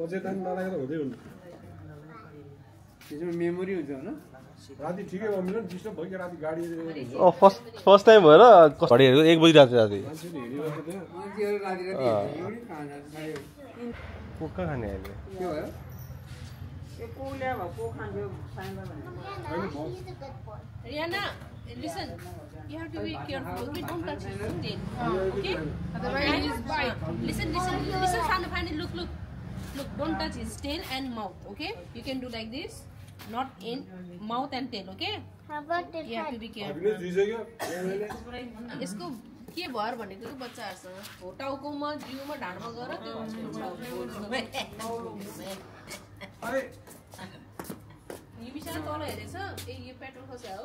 Budget नलागेर हुँदै हुन्न त्यसमा मेमोरी हुन्छ हैन राति ठिकै भयो मिलन डिस्टर्ब भयो कि राति गाडी फर्स्ट टाइम भएर घडीहरु 1 बजी राति मान्छेले हेरिरहेको थियो मान्छेहरु राति एउटै खाना खायो कोका खाने अहिले के भयो यो कोल्या भएको खान्थ्यो साइमा भने Rihanna, listen. You have to be careful. Okay, don't touch his tail. Okay? Otherwise, listen. Sound of look. Look, don't touch his tail and mouth. Okay? You can do like this, not in mouth and tail. Okay? How about the You have to be careful. अभिनय दिइसक्यो यसको के भएर भनेको कि बच्चाहरुसँग हो टाउकोमा जिउमा ढाडमा गएर त्यो अरे यो बिचारा तल हेरेछ ए यो पेट्रोल खस्या हो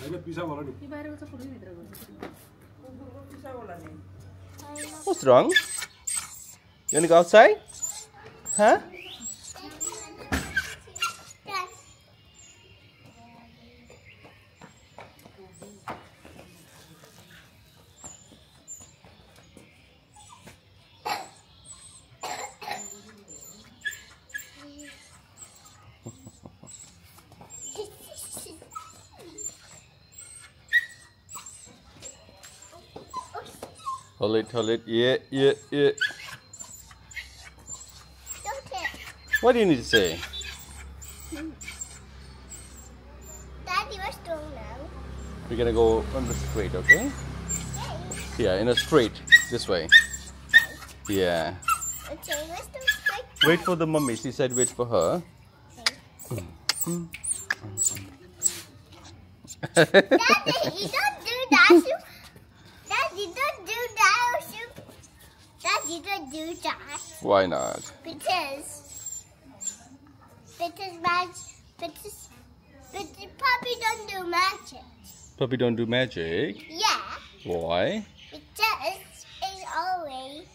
हैन पिसा होला नि यो बाहिरको छ फुल्ली भित्र गयो पिसा होला नि What's wrong? You want to go outside? Huh? Hold it. Yeah. Don't hit. What do you need to say? Daddy, we're strong now. We're gonna go on the straight, okay? Yeah, in a straight, this way. Yeah. Okay, we're still straight. Wait for the mummy. She said wait for her. Daddy, you don't do that. Daddy, don't do that. Daddy, don't do that. Why not? Because Puppy don't do magic. Puppy don't do magic. Yeah, Why? because it's always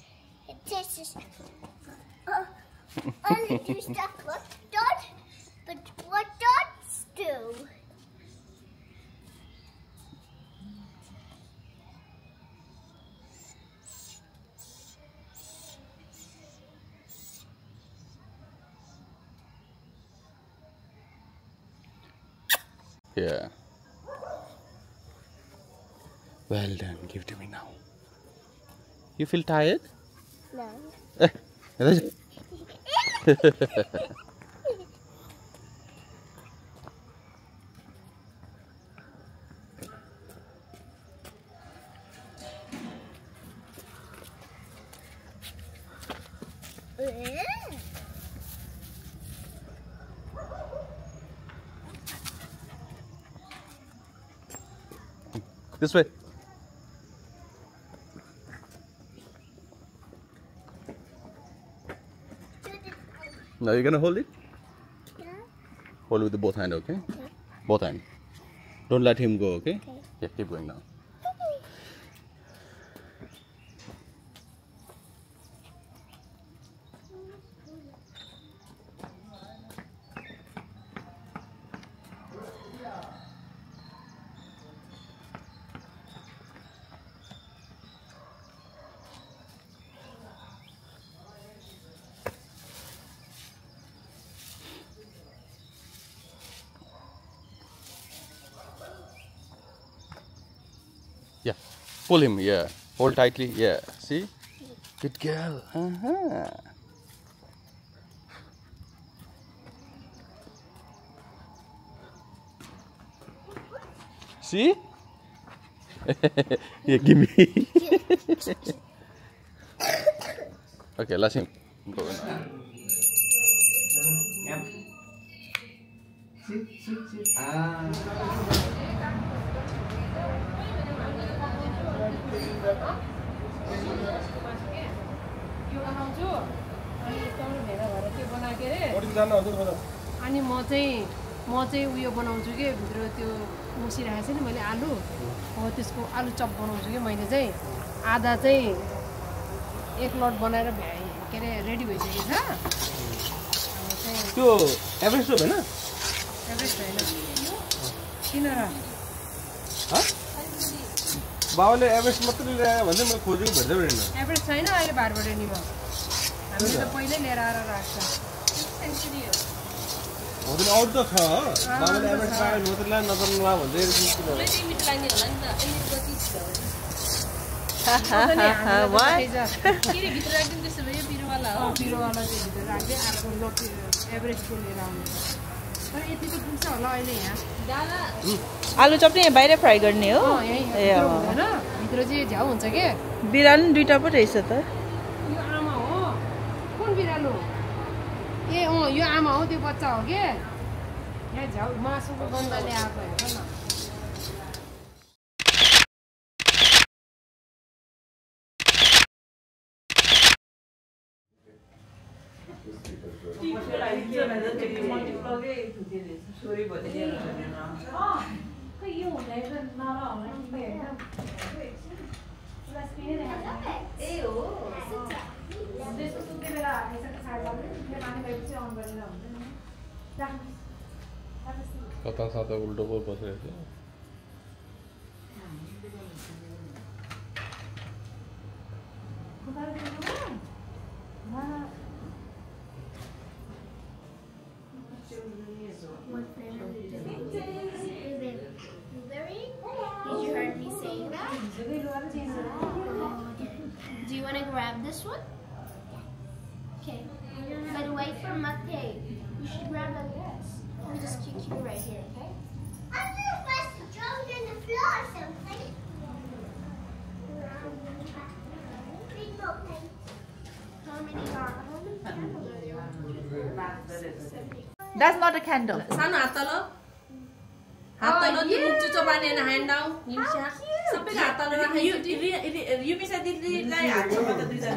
only do stuff what dogs do. Yeah. Well done. Give to me now. You feel tired? No. This way. Now you're gonna hold it? Yeah. Hold with the both hand, okay? Both hand. Don't let him go, okay? Okay. Yeah, keep going now. Yeah, pull him, yeah. Hold tightly, yeah. See? Good girl. See? Yeah, give me. Okay, let him go now. Sit. यो बनाउँछु अनि यस्तो भेडा भएर त्यो बनाके रे कति जान्न हजुर मलाई अनि म चाहिँ उयो बनाउँछु के भित्र त्यो मुसिरहेको छ नि मैले आलु हो त्यसको आलु चप बनाउँछु कि मैले चाहिँ आधा चाहिँ एक लट बनाएर के अरे रेडी भइसकेको छ अनि चाहिँ त्यो एभरेस्ट हो हैन? एभरेस्ट होइन किन र बाबाले एभरेस्ट मात्रै ल्यायो भने चाहिँ मैले खोजेको भेट्दै भेटेन। एभरेस्ट छैन अहिले बारबाट नि भयो हामीले त पहिल्यै लिएर आएर राख्छ सेन्चुरी हो हुँदैन अरू त छ बाबाले एभरेज पाए नतरला नतरला भन्छ मिठो लाग्ने होला नि त के भित्र राख्दिनु त्यसो भए बिरुवाला हो बिरुवाला चाहिँ भित्र राख्दै अर्को लोटी एभरेजको लिएर आउनु तर यति त पुग्छ होला अहिले यहाँ आलु चप चाहिँ बाहिर फ्राई गर्ने हो ए भित्र चाहिँ झ्याउ हुन्छ के बिरालो दुईटा पो रहेछ त यो आमा हो कुन बिरालो ए यो आमा हो त्यो बच्चा हो के यहाँ झ्याउ मासुको गन्धले आएको हेर न कता साता उल्टो पो बसिरहेको थियो Did you heard me saying that? Do you want to grab this one? Okay. But wait for Mate. You should grab the rest. Let me just kick you right here, okay? I don't know if I should jump in the floor or something. How many candles are there? That's not a candle. सानो हात तल त्यो चुचो बाँधेन hand down हिंसा सबैको हात तल राख यो पिसा दिदीलाई हात छोड्छ त दुईजना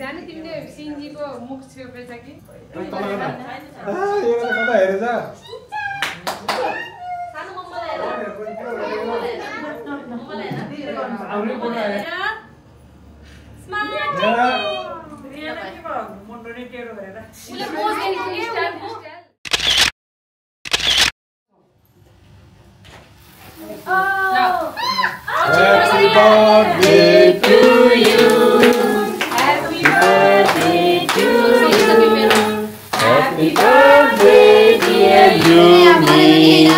सानो तिमीले सिंजीको मुख छेपेछ कि कता हेरे जा सानो मम्मलाई हेर आउने बोला है स्मार्ट रियाले के भयो मुन्डो नै टेढो गरेर उसले मोज दिएको के Happy birthday to you. Happy birthday to you. Happy birthday dear Yumi.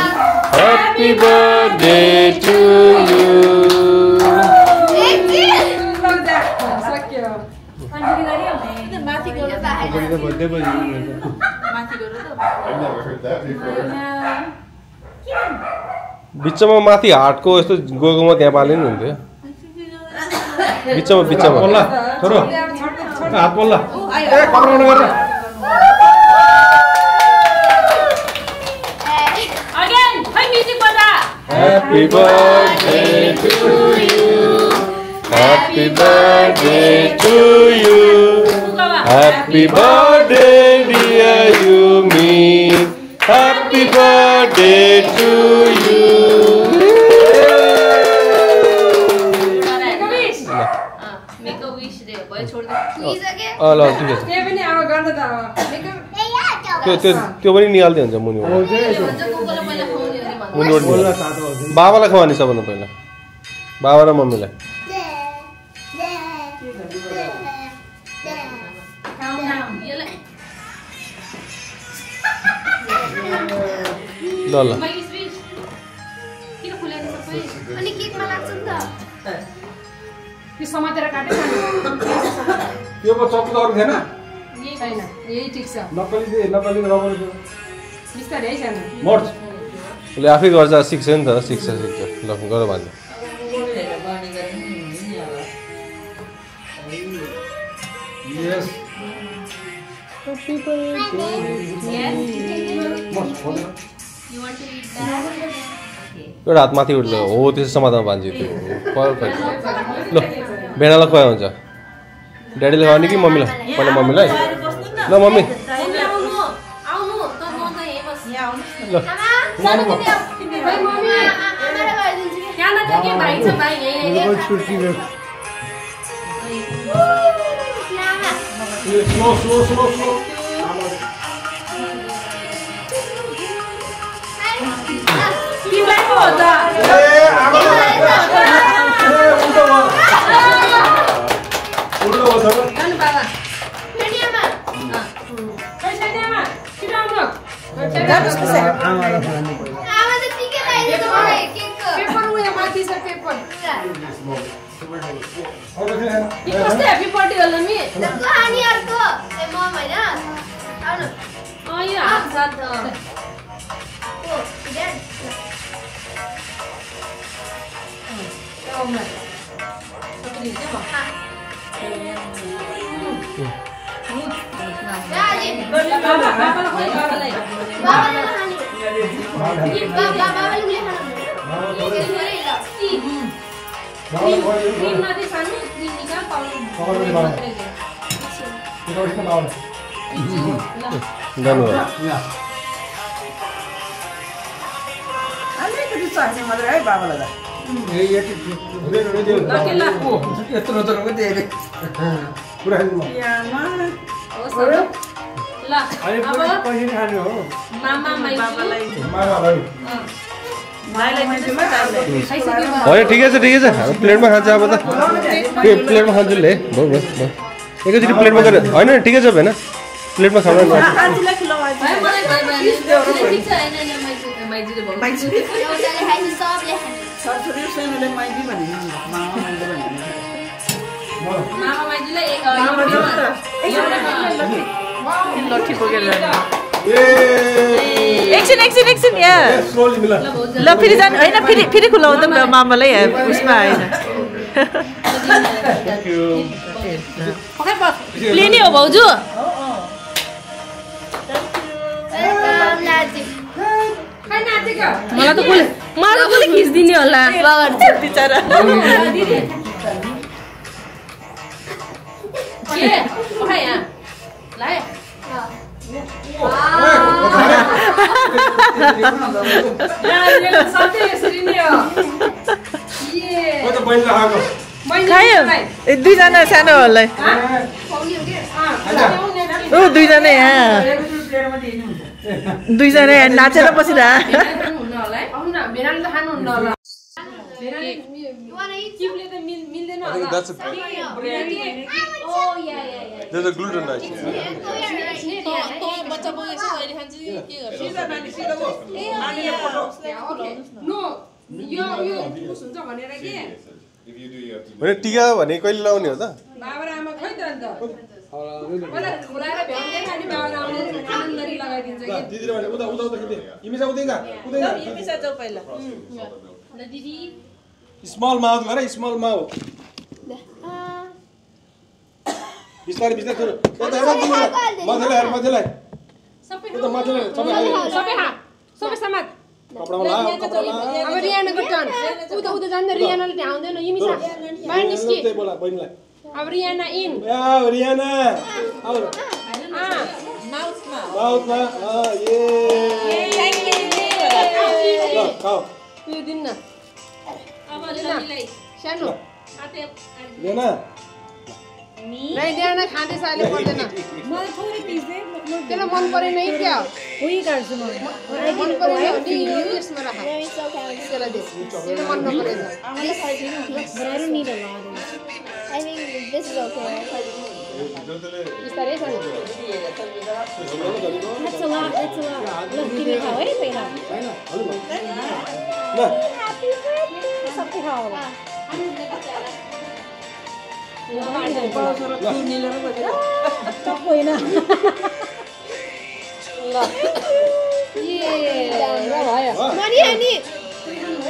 Happy birthday to you. माथि गएर त birthday बजी माथि गएर त I've never heard that before. बिचमा माथि हाटको यस्तो गोगोमा त्यहाँ पाले नि हुन्थ्यो बिचमा बोल्ला छोरो हात बोल्ला ए कम्राउनु गरेर अगेन है म्युजिक बजा Happy birthday to you. Happy birthday to you. Happy birthday dear Yumi. Happy birthday to you. Make a wish रे भयो छोड दे Please again. ल ठिक छ त्यही पनि अब गर्न त अब मेक अ Hey, yeah, त्यो पनि निहाल्दै हुन्छ मुनिबाट भन्छ कोकोलाई पहिला खुवाउने अरे भन्छ मुनिबाट बोल्ला निहाल्छ। सातो हुन्छ बाबालाई खुवाउने सबभन्दा पहिला बाबा र मम्मीलाई यसलाई ल ल माइ स्विच किन खुलेको सबै अनि केकमा लाग्छ नि त त्यो समातेर काटे यो पो चक्कु अरू थिएन छैन यही ठिक छ नक्कली रबर बिस्तारै है छैन मर्च उसले आफै गर्छ सिक्छ नि त सिक्छ ल गर भन्छ यस You want to eat that? एउटा हात माथि उठ्लो हो त्यसो समाधान भान्जी त्यो पर्फेक्ट ल बेनालाई खुवाइ हुन्छ ड्याडीले खुवाउने कि मम्मीलाई पहिला मम्मीलाई ल मम्मी आउनु त म त यही बस यहाँ आउनुहोस् न ल सानो भाइ मम्मी आमालाई गरिदिन्छु कि त्यहाँ न के भाइ छ भाइ यही स्लो तिमीलाई पो हो त उल्टो भयो जानु बाबा फेरि आमा जानुस् न सर आमा त टिके लगाइदिनु मलाई केक पेपर उयो माथि छ पेपर यो कस्तो ह्याप्पी बर्थडे होला नि त्यसको हानी अर्को ए मम हैन आउनु यो हात साथ ओ ड्याड अलिकति चाहिने मात्रै है बाबालाई त यत्रो यत्रो दिए अरे होइन ठिकै छ प्लेटमा खान्छ अब त प्लेटमा खान्छु ले एकैचोटि प्लेटमा गरेर होइन ठिकै छ होइन प्लेटमा खानु लट्ठी बोकेर एकछिन यहाँ ल फेरि जानु होइन फेरि खुलाउँदा पनि मामालाई उसमा आएन लिने हो भाउजू मलाई त कसले खिचिदिने होला बिचरा खायो दुईजना सानोहरूलाई दुईजना यहाँ दुईजना यहाँ नाचेर बसिरह There's a gluten diet. भने टिका भने कहिले लाउने हो त स्मल माउथ गर स्मल माउथ बिस्तारै बिस्तारै मध्येलाई सबै समात कपडामा ला अब रियानाको टर्न उता जान्दै रियानाले त्यहाँ आउँदैन युमिसा बाहिर निस्कि त्यही बोला बहिनीलाई अब रियाना इन रियाना आउ माउथमा ए ल खाऊ यो दिन न अब ललीलाई सानो लेना नहीं रियाना खाँदै साले पर्दैन मलाई थोरै पिस दे त्यसलाई मन परेन है क्या उही गर्छु म मन परेन नि यो यसमा राख त्यसलाई दे त्यसले मन नपरेन but I don't need a lot of it. I think this is okay. बिस्तारै छ That's a lot. Look, give me how है पहिला Happy birthday. सबै खाऊ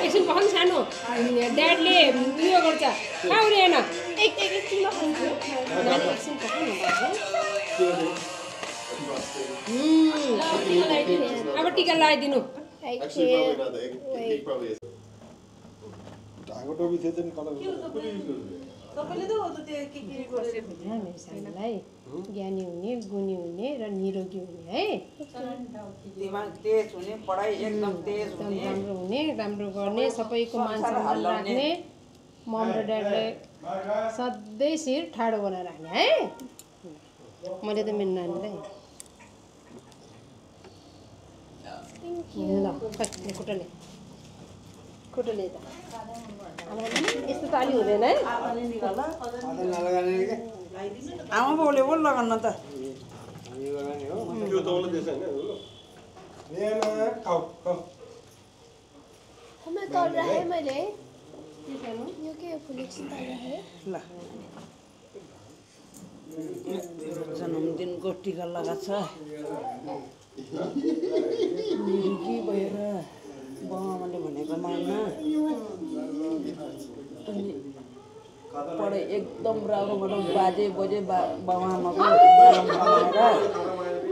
एकछिन पखाउनु सानो ड्याडले उयो गर्छ खाऊ रियाना एकछिन अब टिका लगाइदिनु सानोलाई ज्ञानी हुने गुणी हुने र निरोगी हुने है दिमाग तेज हुने पढाइ एकदम तेज हुने राम्रो हुने राम्रो गर्ने सबैको मान सम्मान राख्ने मम र ड्याडले सधैँ शिर ठाडो बनाएर राख्ने है मैले त मेरो नानीलाई ल खुट्टले त यस्तो ताली हुँदैन है आमा बाउले बोल लगाउन त रियाना खाऊ खाऊ हमें तल रहा है मैले यो के फुलिक्स तल रहा है ल जन्मदिनको टिका लगाछ मिर्की भएर बाबाले भनेको मान्न अनि पढाइ एकदम राम्रो बनाउँ बाजे बजे बाबाआमाको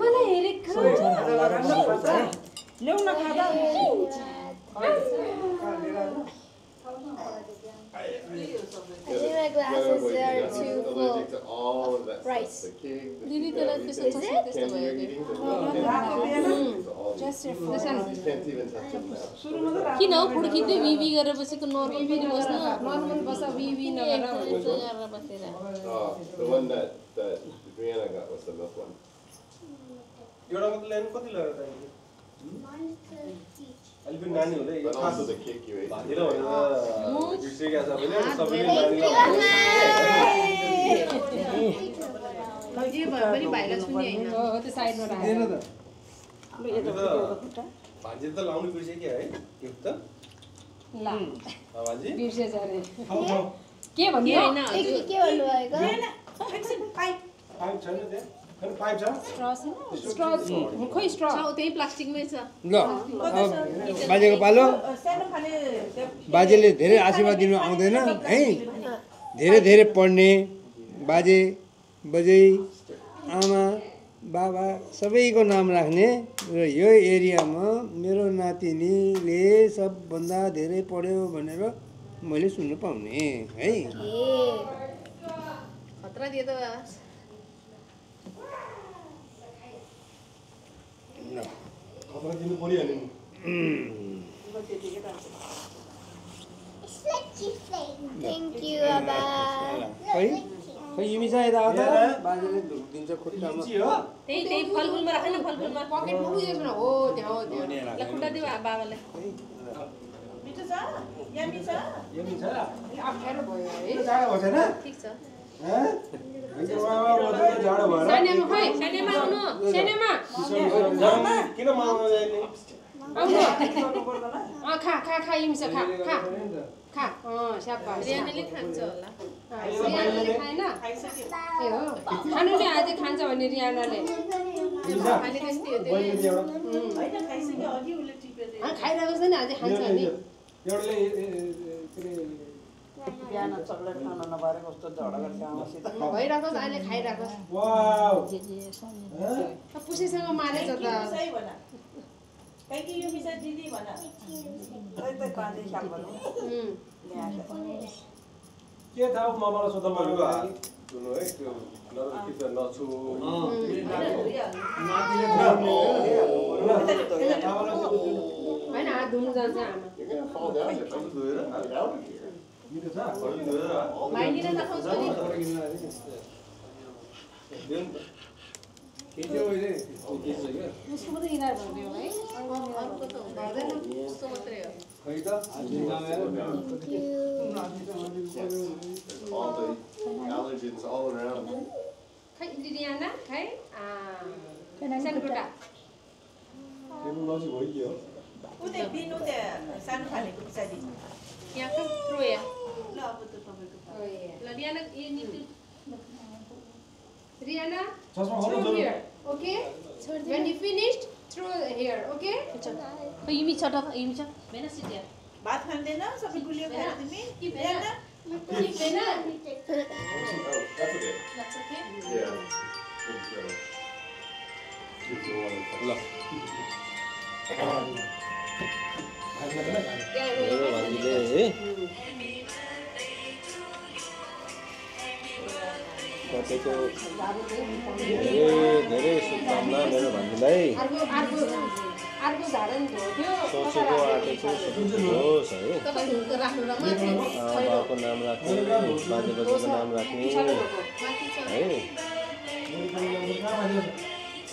मलाई हेरेको संसार हल्लाएर बसेको छ ल्याउ न खादा I think my glasses are too full. Allergic to all of that Rice. stuff. The cake, the दिदी त्यसलाई त्यसो Is चस्मा it? त्यस्तो भयो you're कि eating, the all just you can't even touch them now. किन हौ पुड्किँदै विवी गरेर बसेको नर्मल फेरि बस्न नर्मल बस विवी नगरेर यस्तो गरेर बसेर The one that Brianna got was the milk one. एउटा मात्र ल्याउनु कति लाग्यो त अलि पनि नानी हुँदै But also the cake you ate. भातिर भनेर बिर्सिएका छ भने सबैले नानीलाई जे भए पनि भाइरस पनि हैन हो त्यो साइडमा राखेर भान्जी त लाउनु बिर्सियो है गिफ्ट त ला भान्जी बिर्सेछ अरे खाऊ खाऊ के भन्दियो हैन हजुर के भन्नुभएको पाइप छैन त्यहाँ अनि पाइप छ स्ट्र खोइ स्ट्र छ त्यही प्लास्टिकमै छ ल बाजेको पालो बाजेले धेरै आशीर्वाद दिनु आउँदैन है धेरै धेरै पढ्ने बाजे बजै आमा बाबा सबैको नाम राख्ने र यो एरियामा मेरो नातिनीले सबभन्दा धेरै पढ्यो भनेर मैले सुन्नु पाउने है खतरा दिए त खतरा दिनु परिहाल्यो नि Thank you, Abba. खै खै युमिसा यता आउँदा बाजेले धुप दिन्छ खुट्टामा त्यही फलफुलमा राख्न फलफुलमा पकेटमा उयो छ हो त्यहाँ हो त्यो ल खुट्टा दिउ बाबालाई मिठो छ यमी छ यमी छ अप्ठ्यारो भयो है जाडो भएन ठीक छ हैं जाडो भएर सानेमा खै सानेमा आउनु सानेमा किन मामा जाने आउनु खा खा खा इम्स खा खा खा स्याबास रियानाले खान्छ होला रियानाले खाएन ए हो खानु नि आज खान्छ भने रियानाले खाने त्यस्तै हो त्यो हैन खाइसक्यो अघि उले टिपेर खाइरहेको छ नि आज खान्छ भने बिहान चक्लेट खान नपाएर कस्तो झगडा गर्छ आमासित भइरहेको छ अहिले खाइरहेको छ पुसीसँग मारेछ त सही भन कहीं की यो मिसा दीदी भन ओइ त काँदै साल भनौ के थाहा मामालाई सोध्दा मानेको सुन्नु है त्यो नरकी त नछु होइन हात धुनु जान्छ आमा Fall down if I'm doing it. मिठो छ अरु धोएर भाइनीले नखाउँछ नि के थियो अहिले के छ के उसको मात्रै इनार भनिदियो है अर्को त हुँदैन उसको मात्रै हो खै त All the allergens all around. खै रियाना खै सानो खुट्टा त्यो नजिक भइदियो उतै दिनु ते सानो खानेको पछाडि यहाँ कहाँ थ्रो या ल अब त तपाईको ल रियाना ये निकल Rihanna, चस्मा throw खोल्नु here, okay? When you finished, throw here, okay? Yumi छ त युमी छ हैन सिटिया भात खाँदैन सबै गुलियो खाएर तिमी कि हैन हैन That's okay. Yeah. Good girl. ल भान्जीले है तपाईँको धेरै शुभकामना मेरो भान्जीलाई अर्को झाडन धोयो सोचेको आँटेको सबै होस् है तपाईहरुको राख्नु र माथि बाबाको नाम राख्ने बाजे बजेको नाम राख्ने माथि छ है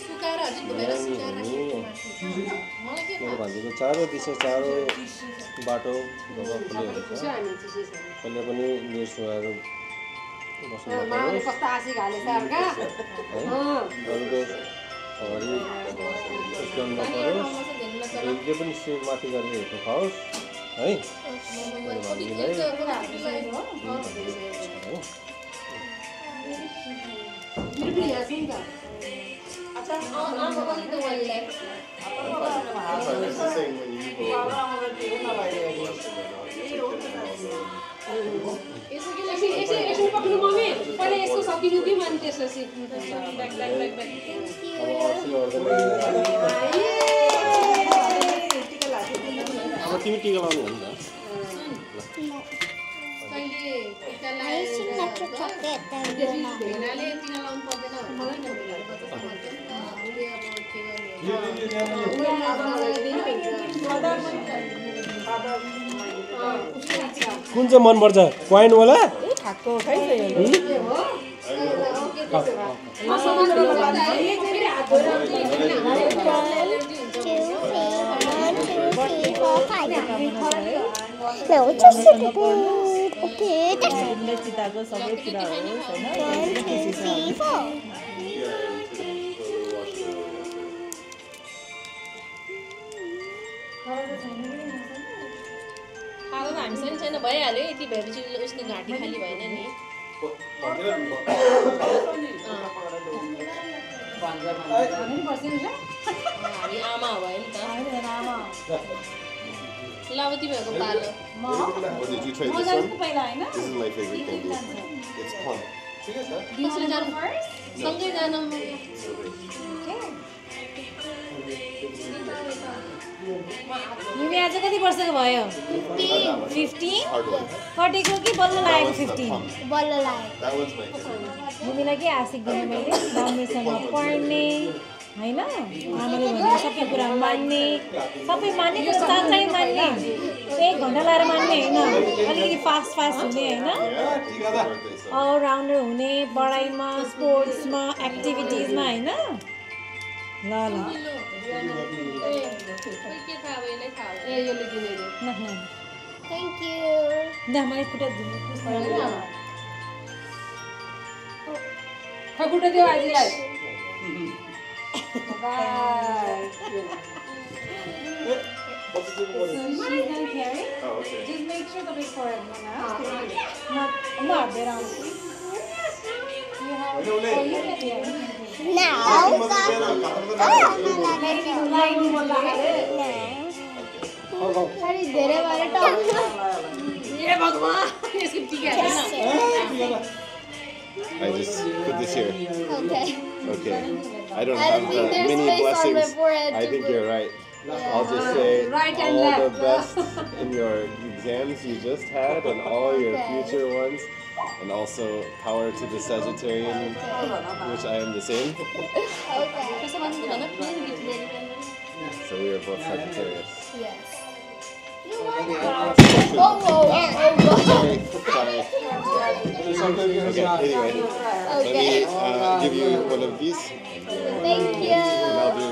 सुकाएर हजुर धोएर सुकाएर मलाई के मेरो भान्जीको चारो दिशा चारो बाटो ढोका खुलेको छ कहिले पनि निर्सुवाहरू बस्नु मामाले कस्तो आशिक हालेछ अर्का अरूको हरि उस्काउनु नपरोस् जे पनि सेम माथि गरेर हेर्नु खाओस् है यसो पक्नु मम्मी पहिला यसको सकिनु दिउँ अनि त्यसपछि अब तिमी टिका लाउनु हो नि कुन चाहिँ मन पर्छ क्वाइन वाला No, just a bit. Okay, that's it. 1, 2, 3, 4. खाना त हामीसँग छैन भइहाल्यो यति भएपछि उसको घाँटी खाली भएन नि हामी आमा भयो नि त ल अब तिमीहरूको पालो What did you try this one? This is my favorite candy. It's plum. सँगै जानु सँगै जानु तिमी आज कति वर्षको भयो 50 कटेको कि बल्ल लागेको 50 बल्ल लाग्यो That one's my favorite. तिमीलाई के आशिक दिने मैले राम्रोसँग पढ्ने हैन आमाले भने सबै कुरा मान्ने सबै मान्ने तर साँच्चै मान्ने 1 घण्टा लाएर मान्ने हैन अलिकति फास्ट हुने हैन अल राउन्डर हुने पढाइमा स्पोर्ट्समा एक्टिभिटिजमा हैन ल थ्याङ्क यू ल मलाई खुट्टा दिनु खुट्टा दियो आजीलाई Just make sure the big forehead. Not there. धेरै भएर टाउको ए भगवान यसको टिका I just put this here. Okay. Okay. I don't I have don't think there's many space on my blessings. forehead I to think put- you're right. I'll just say Right and all the left. best in your exams you just had and all your future ones. And also power to the Sagittarian, which I am the same. So we are both Sagittarius. Yes. Sorry. Okay, anyway. Let me give you one of these. Thank you. And I'll do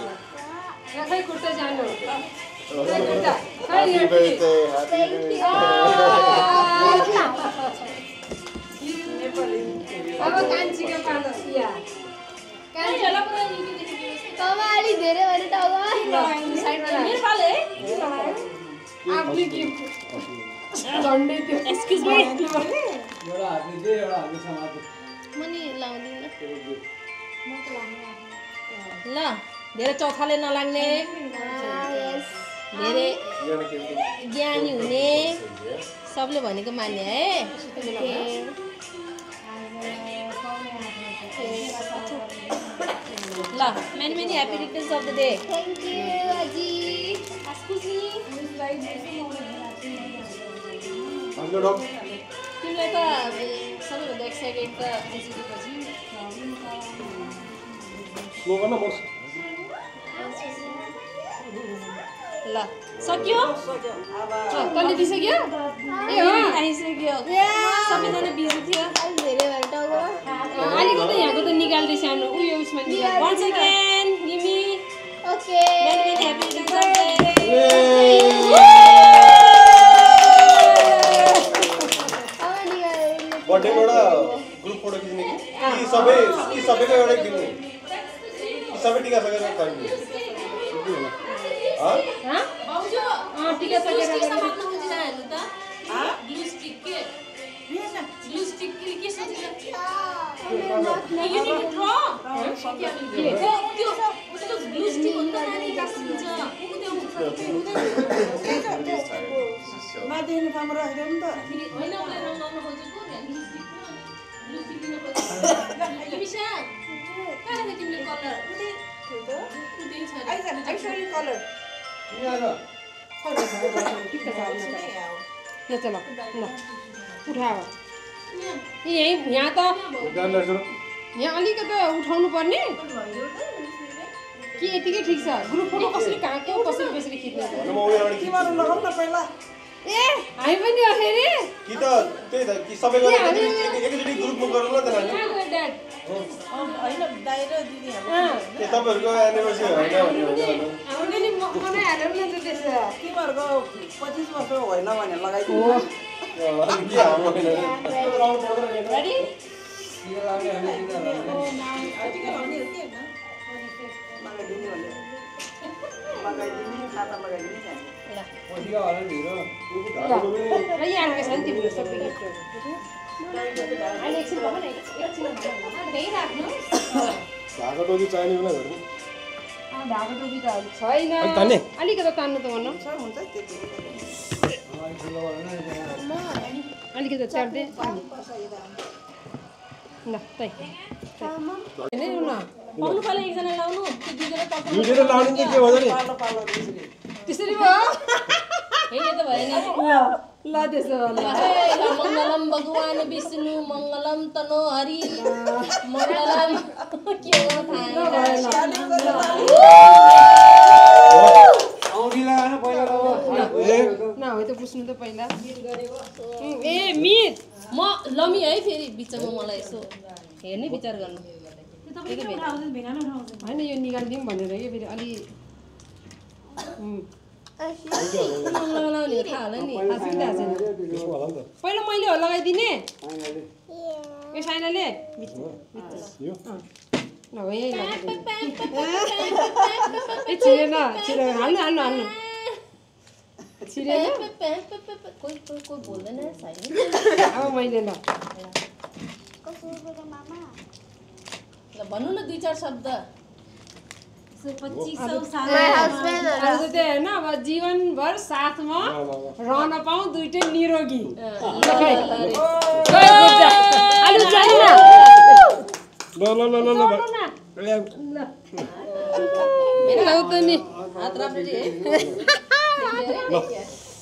खै खुट्टा जानु happy birthday, happy अब कान्छीको पालो या तपाईँ अलिक धेरै भएर टाउको मेरो पालो है आफूले गिफ्ट झन्डै त्यो एक्सक्युज मी एउटा हातले दे एउटा हातले समात्नु म नि लाउँदिन ल धेरै चौथाले नलाग्ने धेरै ज्ञानी हुने सबले भनेको मान्ने है ल many many happy returns of the day thank you अजी तिमीलाई त सबैभन्दा एक्साइटेड त जितेपछि ल सक्यो तैँले दिइसक्यो ए हो आइसक्यो सबैजना बिजी थियो अलिक धेरै भएर टाउको अलिकति यहाँको त निकाल्दै सानो उयो उसमा निकाल once again gimme okay many many happy returns of the day बर्थडेको एउटा ग्रुप फोटो खिच्ने कि सबैको एउटै खिच्ने कि सबै टिका सकेर खिच्ने टिका सकेर समाप्त हुन्छ हेर्नु त ग्लु स्टिक के ग्लु स्टिक के सोचेछ यो नि ड्र त्यो ग्लु स्टिक हो नि त नानी गासिन्छ मादेन काम राख्दैन त हैन उले रङ लाउन खोजेको ग्लु स्टिक लिन खोजेको किमिसा कहाँ छ तिमीले कलर उतै छ I show you color. ल चल ल उठाऊ यहाँ त यहाँ अलिकति उठाउनु पर्ने कि यतिकै ठिक छ ग्रुप फोटो कसरी कहाँ कसरी खिच्ने तिमीहरु लगाऊ न पहिला ए हामी पनि अखेरे कि त त्यही त कि सबैले एकैचोटी ग्रुपमा गरौँ ल त नानी हैन दाइ र दिदी के तपाईहरुको एनिभर्सरी होइन हामीले नि बनाइहाल्यौ न त त्यसो तिमीहरुको 25 वर्ष होइन भने लगाइदिनु के हाम्रो रेडी टिका लाउने हो के लगाइदिने भने लगाइदिने खाता लगाइदिने छ पछिका होला नि र यहाँ आएको छ नि तिम्रो सबै गिफ्टहरु अहिले एकछिन भयो नि एकछिन त्यही राख्नु धागो टोपी चाहिने होला घरमा धागो टोपी त छैन अलिकति तान्नु त भन्नु हुन्छ त्यति अलिकति चार्दै ल तै हैन न पाउनु पाले एकजना लाउनु त्यो दुईजना पक्का दुईजना लाउने त के भयो नि पालो त्यसरी भयो हैन त भएन ल त्यसो ल मङ्गलम भगवान विष्णु मङ्गलम तनो हरि मङ्गलम के हो थाहा औँठी लगाउन पहिला न हो त पुस्नु त पहिला ए मित म लमी है फेरि बिचमा मलाई यसो हेर्ने विचार गर्नु होइन यो निकालिदिउँ भनेर के फेरि अलि लगाउने थाहा होला नि थाहा छैन पहिला मैले हो लगाइदिने यो साइनाले ल हो यही लगाइदिने छिरेन हाल्नु हाल्नु हाल्नु छिरेन कोही बोल्दैन अब मैले ल भन्नु न दुई चार शब्द 2500 होइन अब जीवनभर साथमा रहन पाऊँ दुईटै निरोगी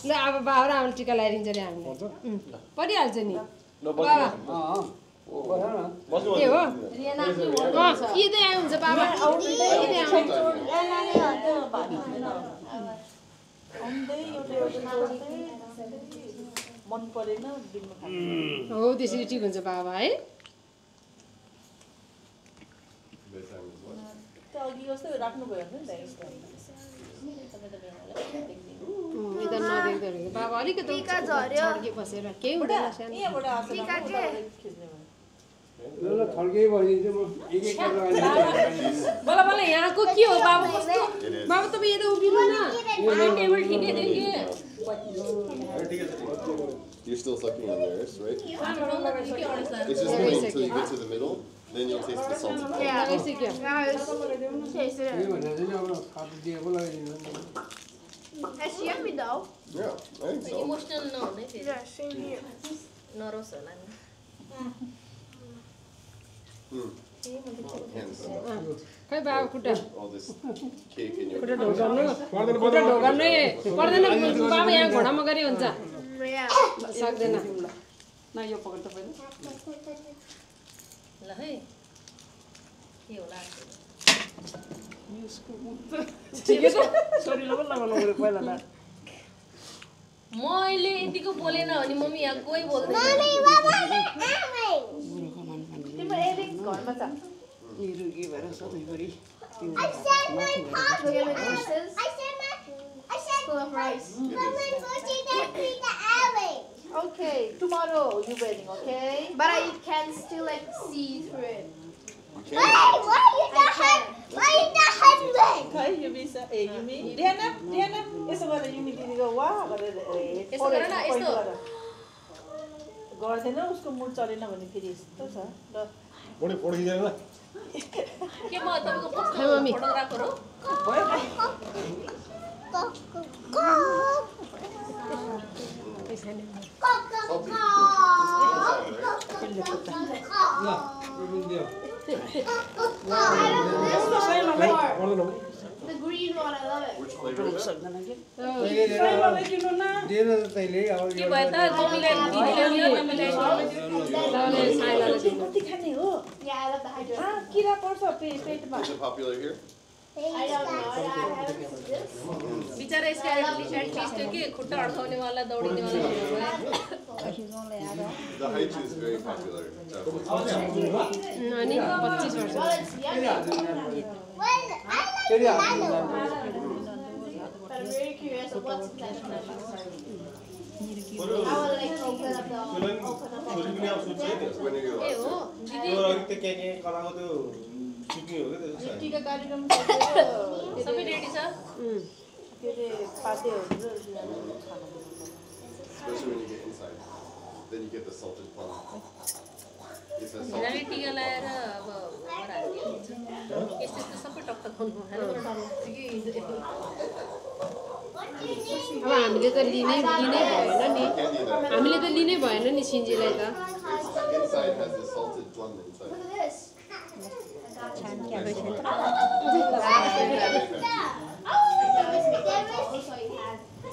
ल अब बाबा र आमा टिका लगाइदिन्छ अरे हामीले परिहाल्छ नि बाबा के हो यतै आयो हुन्छ बाबा मन परेन हो त्यसरी ठिक हुन्छ बाबा है अघि जस्तो राख्नु भयो नि यता नदेख्दो बाबा अलिकति झर्के बसेर केही हुँदैन सानो ल थर्कै भइदिन्छ म एक एक बल्ल बल्ल यहाँको के हो बाबा कस्तो बाबा तपाईँ यता उभिनु न टेबल ठिकै थियो कि You're still sucking on theirs, right? It's just wait until you get to the middle, then you'll taste the salty part. It's yummy though. Yeah, I think so. Emotional no, Yeah, same here. नरोस् होला नि खै बाबा खुट्टा All this cake in your खुट्टा ढोकाउनु खुट्टा ढोकाउनै पर्दैन बाबा यहाँ घोडामा गरे हुन्छ सक्दैन न यो पकड त पहिला ल है के होला ठिकै छ सरिलो पनि लगाउनु पर्यो पहिला त मैले यतिको बोलेन भने मम्मी यहाँ कोही बोल्दैन तिम्रो एलेक्स घरमा छ निरुगी भएर सधैँभरि Full of rice. Okay, tomorrow you're wedding, okay? But I can still like see through it. Why you not खै युमी छ ए युमी ध्यान यसो गरेर युमी दिदीको यो वा गरेर गर्दैन उसको मुड चलेन भने फेरि यस्तो छ ल बढी खिचेर ल के म तपाईको फोटोग्राफर हो The green one, I love it. Which flavor is it? के भयो त तिमीले दिदिले हामीले खाने हो Yeah, I love the hydro. किरा पर्छ पेटमा Is it popular here? I don't know. I haven't used this. बिचारा यसका एडमिट फिस थियो कि खुट्टा अड्काउने वाला दौडिने वाला The Haichu is very popular. अनि 25 वर्ष Well, it's yummy. But I'm very curious of what's inside the fish. I would like to open up the छोरी पनि अब सुत्छ है त्यो When are you ए हो allowed दिदी त्यो अघि त्यो के कलाको त्यो सिक्ने हो क्या त्यो टीका कार्यक्रम सबै रेडी छ के रे पातेहरू Especially when you get inside. Then you get the salted plum. It's a हामीले salted टीका लाएर अब यस्तो यस्तो सबै टक्क खानु अब हामीले त लिनै भएन नि candy that हामीले त लिनै भएन नि सिन्जीलाई त inside has the salted plum inside. Look at this.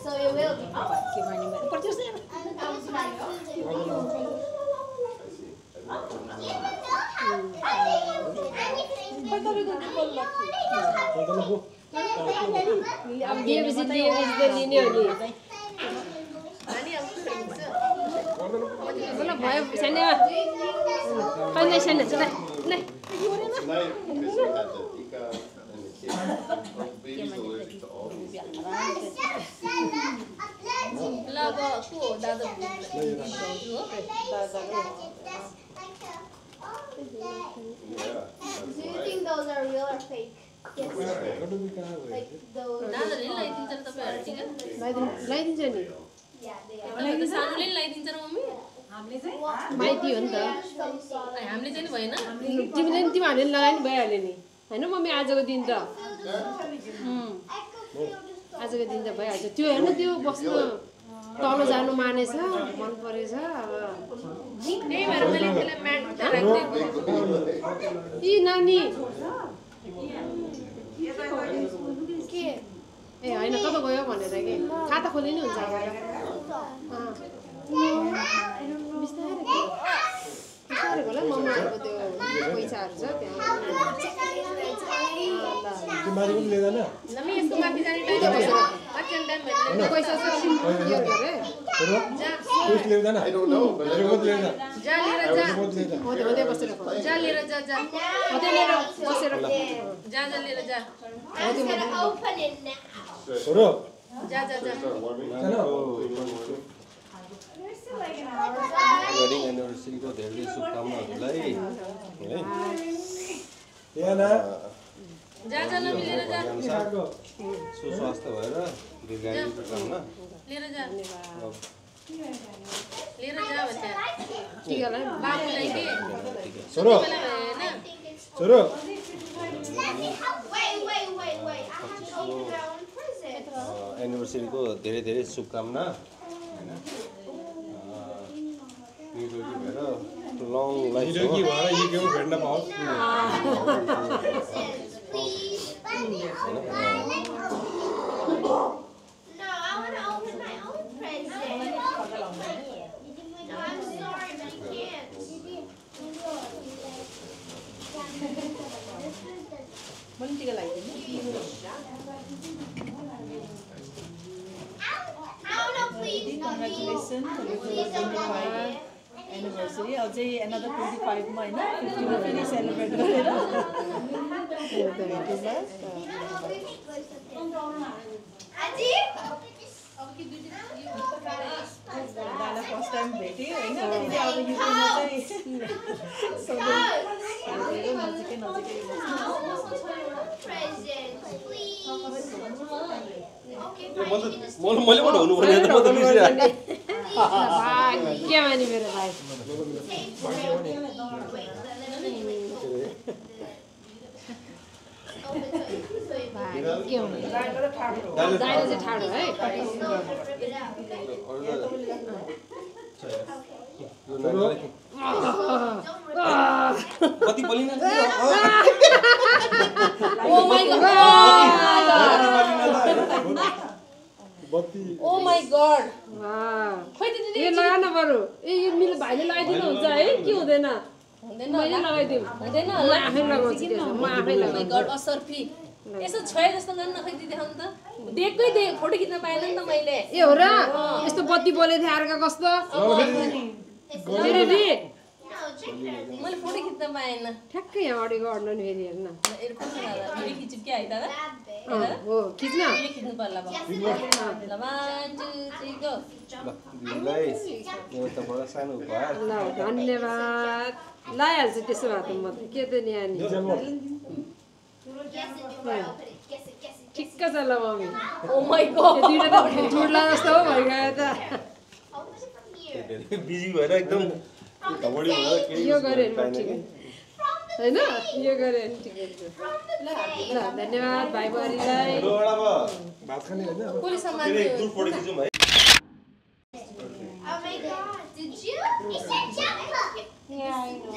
So it will be. अब दिएपछि त लिने हो नि ल भयो सानो कहिले सानो ल Tonight, because you had the tika and the cake, baby's allergic to all these things. ल अब को दादा भाउजू हो Yeah. Do you think those are real or fake? Yes. Like those. दादाले नि लगाइदिन्छ नि तपाईहरु टीका लगाइदिन्छ नि Yeah, they are. तपाईहरु त सानोले नि लगाइदिन्छ र मम्मी माइती हो नि त हामीले चाहिँ नि भएन तिमीले नि तिमीहरूले नि लगाए नि भइहाल्यो नि होइन मम्मी आजको दिन त आजको दिन त भइहाल्छ त्यो हेर्नु त्यो बस्नु तल जानु मानेछ मन परेछ अब त्यही भएर मैले त्यसलाई म्याट राखिदिएको यी नानी के ए होइन कता गयो भनेर कि खाता खोले नि हुन्छ बिस्तारै होला मम्मीहरूको त्यो पैसाहरू छ त्यहाँ माथि पनि लिँदैन नमी यसको माथि जाने टाइम भयो अचेन टाइम भयो पैसा चाहिँ यो गरे कुछ लिँदैन I don't know, but I don't लिँदैन जा लिएर जा हुँदै बसेर जा लिएर जा जा हुँदै लिएर बसेर जा जा लिएर जा I'm gonna open it now. छोरो जा जा जा start warming. वेडिङ एनिभर्सरीको धेरै शुभकामनाहरूलाई है यहाँ जा जा नमी लिएर जा सुस्वास्थ्य भएर दीर्घायुको कामना लिएर जा लिएर जा भन्छ टिकालाई बाबुलाई के छोरो बेला भएन छोरो Wait. I have to open my own present. एनिभर्सरीको धेरै धेरै शुभकामना निरोगी भएर लङ लाइफ निरोगी भएर यो केही भेट्न पाओस् No, I want to open my own present. No, I'm sorry, but I can't. मैले टीका लगाइदिनु I don't know, please. Congratulation anniversary अझै एनदर 25 मा हैन 50 मा फेरि सेलिब्रेट गरेर दादा फर्स्ट टाइम भेटे हैन फेरि अब युकेमा चाहिँ नजिकै presents, please. Okay, मैले fine. मैले पो ढोग्नु पर्ने त म त बिर्सिरहेँ भाग्यमानी मेरो भाइ दाइलो चाहिँ ठाडो है कति बलिन ओ माई गॉड खोइ त दिदी यो लगाउन पर्यो ए यो मिल भाइले लगाइदिनु हुन्छ है के हुँदैन हुँदैन मैले लगाइदिम हुँदैन म आफै लगाउँछु म आफै लगाउँछु गॉड असरफी यसो छोए जस्तो गर्न खोइ दिदी देखाउनु त देखकै दे फोटो खिच्न पाएन नि त मैले ए हो र यस्तो बत्ती बोले थिए अर्का कस्तो दिदी मैले फोटो खिच्न पाएन ठ्याक्कै यहाँ अडिको अड्नु नि फेरि हेर्न भिडियो खिच्छु के है दादा हो खिच्न भिडियो खिच्नु पर्ला ल 1 2 3 गो यो त बडा सानो उपहार ल धन्यवाद लाइहाल्छु त्यसो भए त म त के त नि अनि ठिक्क छ ल मम्मी ओ माई गॉड दुईटा त जुड्ला जस्तो हो भइगयो त बिजी भएर एकदम घबडी भएर केही यो गरे नि ठिक हैन यो गरे नि ठिक ल धन्यवाद भाइ बहिनीलाई भात खाने हैन पुलिस सम्मान दुर फोटो खिचौँ है Oh my god, did you? It's a jumper. Yeah, I know.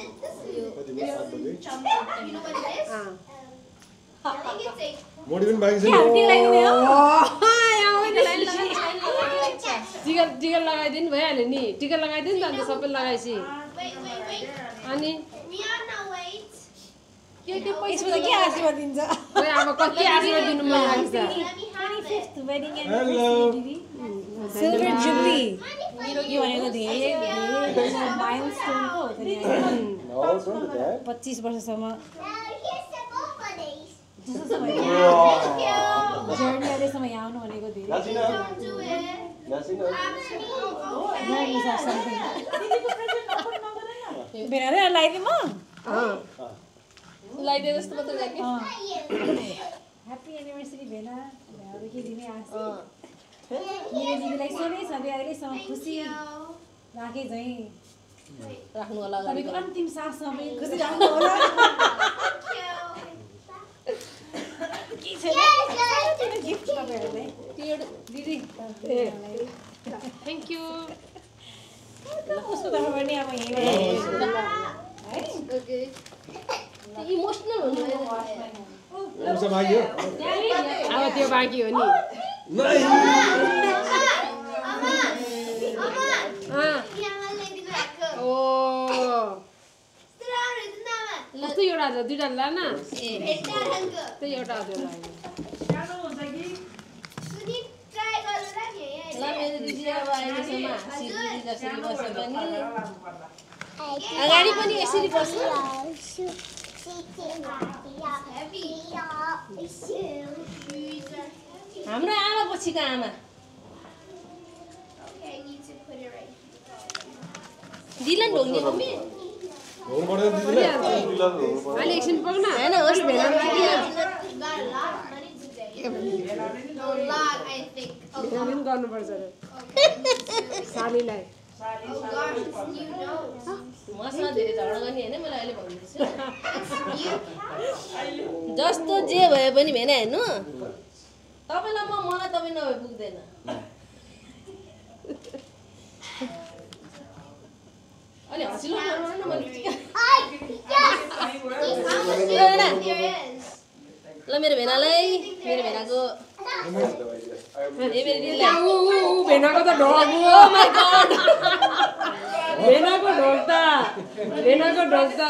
Jumper. You know what it is? I think it's a... मोडी पनि बाँकी छ नि टिका लगाइदिनु भइहाल्यो नि टिका लगाइदिनु त अन्त सबै लगाएपछि अनि Rihanna, wait. के पैसा के आशीर्वाद दिन्छ ओइ अब कति आशीर्वाद दिनु मन लाग्छ 25th wedding anniversary silver jubilee यो भनेको धेरै माइलस्टोन हो त नि 25 वर्षसम्म जर्नी अहिलेसम्म यहाँ आउनु भनेको धेरै भेनाले लगाइदिएँ म लगाइदिए जस्तो मात्रै लाग्यो ह्याप्पी एनिभर्सरी भेना अरू के दिने आश मेरो दिदीलाई सधैँ सधैँ अहिलेसम्म खुसी राखे झैँ राख्नु होला तपाईँको अन्तिम साससम्म पनि खुसी राख्नु होला गिफ्ट तपाईँहरूलाई दिदी थ्याङ्क यू उसको तर्फबाट नि अब ओके इमोसनल हुनु अब त्यो बाँकी हो नि कस्तो एउटा छ दुईटा ला न त्यही एउटा हजुर ल मेरो दिदी अब अहिलेसम्म दिदी जसरी बस्यो पनि अगाडि पनि यसरी बस्नु हाम्रो आमा पछिको आमा दिलन ढोग्ने मम्मी अहिले एकछिन पाउन होइन होस् भेला गर्नुपर्छ सालीलाई मसँग धेरै झगडा गर्ने होइन मलाई अहिले भन्दैछु जस्तो जे भए पनि भेना हेर्नु तपाईँलाई मलाई तपाईँ नभए पुग्दैन अलि हँसिलो गर्नु न मैले ल मेरो भेनालाई मेरो भेनाको भेनाको त ढोक भेनाको ढोक त